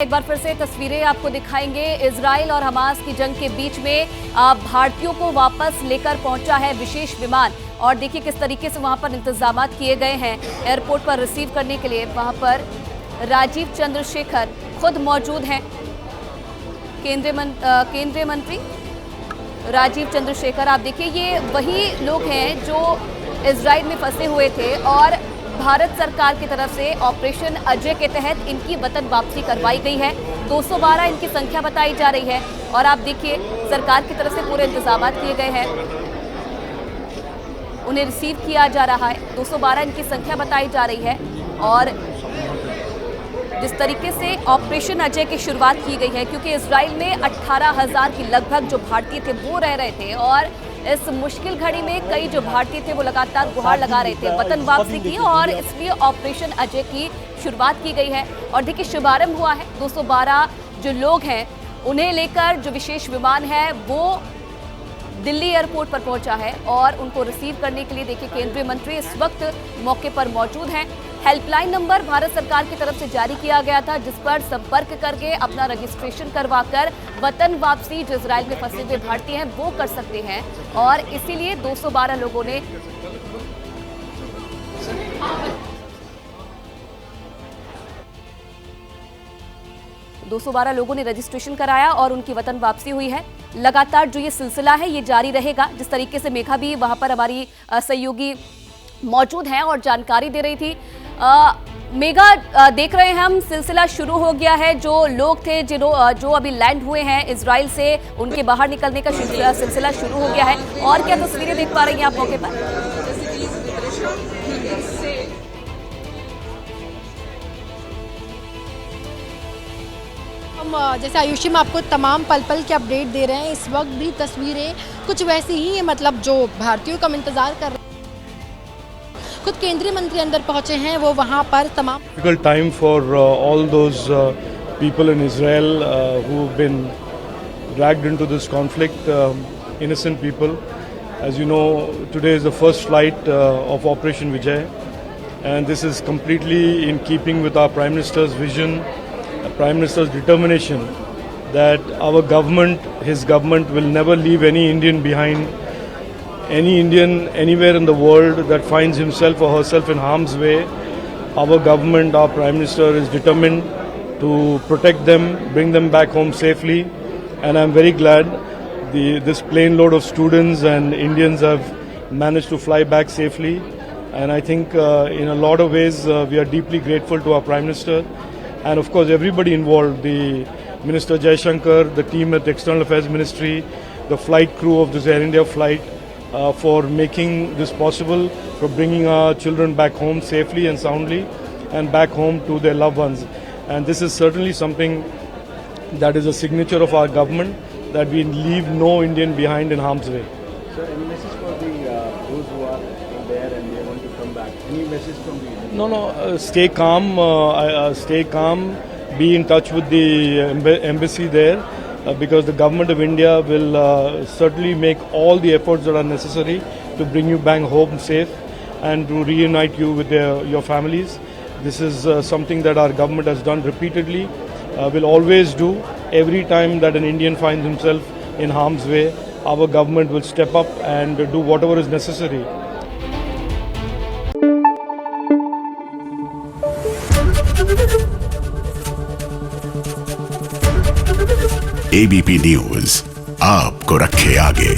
एक बार फिर से तस्वीरें आपको दिखाएंगे। इजराइल और हमास की जंग के बीच में भारतीयों को वापस लेकर पहुंचा है विशेष विमान और देखिए किस तरीके से वहां पर इंतजाम किए गए हैं एयरपोर्ट पर रिसीव करने के लिए। वहां पर राजीव चंद्रशेखर खुद मौजूद हैं, केंद्रीय मंत्री राजीव चंद्रशेखर। आप देखिए ये वही लोग हैं जो इजराइल में फंसे हुए थे और भारत सरकार की तरफ से ऑपरेशन अजय के तहत इनकी वतन वापसी करवाई गई है। 212 इनकी संख्या बताई जा रही है और आप देखिए सरकार की तरफ से पूरे इंतजाम किए गए हैं, उन्हें रिसीव किया जा रहा है। 212 इनकी संख्या बताई जा रही है और जिस तरीके से ऑपरेशन अजय की शुरुआत की गई है, क्योंकि इजराइल में 18,000 की लगभग जो भारतीय थे वो रह रहे थे और इस मुश्किल घड़ी में कई जो भारतीय थे वो लगातार गुहार लगा रहे थे वतन वापसी की, और इसलिए ऑपरेशन अजय की शुरुआत की गई है। और देखिए शुभारंभ हुआ है। 212 जो लोग हैं उन्हें लेकर जो विशेष विमान है वो दिल्ली एयरपोर्ट पर पहुंचा है और उनको रिसीव करने के लिए देखिए केंद्रीय मंत्री इस वक्त मौके पर मौजूद हैं। हेल्पलाइन नंबर भारत सरकार की तरफ से जारी किया गया था जिस पर संपर्क करके अपना रजिस्ट्रेशन करवाकर वतन वापसी जो इजराइल में फंसे हुए भारतीय हैं वो कर सकते हैं और इसीलिए 212 लोगों ने रजिस्ट्रेशन कराया और उनकी वतन वापसी हुई है। लगातार जो ये सिलसिला है ये जारी रहेगा। जिस तरीके से मेघा भी वहां पर हमारी सहयोगी मौजूद हैं और जानकारी दे रही थी। मेघा, देख रहे हैं हम सिलसिला शुरू हो गया है। जो लोग थे जो अभी लैंड हुए हैं इजराइल से, उनके बाहर निकलने का सिलसिला शुरू हो गया है। और क्या तस्वीरें देख पा रही हैं आप मौके पर? जैसे आयुषी में आपको तमाम पल पल के अपडेट दे रहे हैं। इस वक्त भी तस्वीरें कुछ वैसी ही है, मतलब जो भारतीयों का हम इंतजार कर रहे हैं। खुद केंद्रीय मंत्री अंदर पहुंचे हैं, वो वहां पर तमाम difficult time for all those people in Israel who've been dragged into this conflict, innocent people. As you know, today is the first flight of Operation Vijay, and this is completely in keeping with our Prime Minister's vision, Prime Minister's determination that our government, his government, will never leave any Indian behind. Any Indian anywhere in the world that finds himself or herself in harm's way, our government, our Prime Minister is determined to protect them, bring them back home safely, and I'm very glad this plane load of students and Indians have managed to fly back safely, and I think in a lot of ways we are deeply grateful to our Prime Minister and of course everybody involved, the Minister Jaishankar, the team at the External Affairs Ministry, the flight crew of this Air India flight, for making this possible, for bringing our children back home safely and soundly and back home to their loved ones. And this is certainly something that is a signature of our government, that we leave no Indian behind in harm's way. Sir, any message for those who are there and they want to come back? Any message from the Indian? No, stay calm, stay calm, be in touch with the embassy there. Because the government of India will certainly make all the efforts that are necessary to bring you back home safe and to reunite you with your families. This is something that our government has done repeatedly, will always do. Every time that an Indian finds himself in harm's way, our government will step up and do whatever is necessary. ABP news आपको रखे आगे।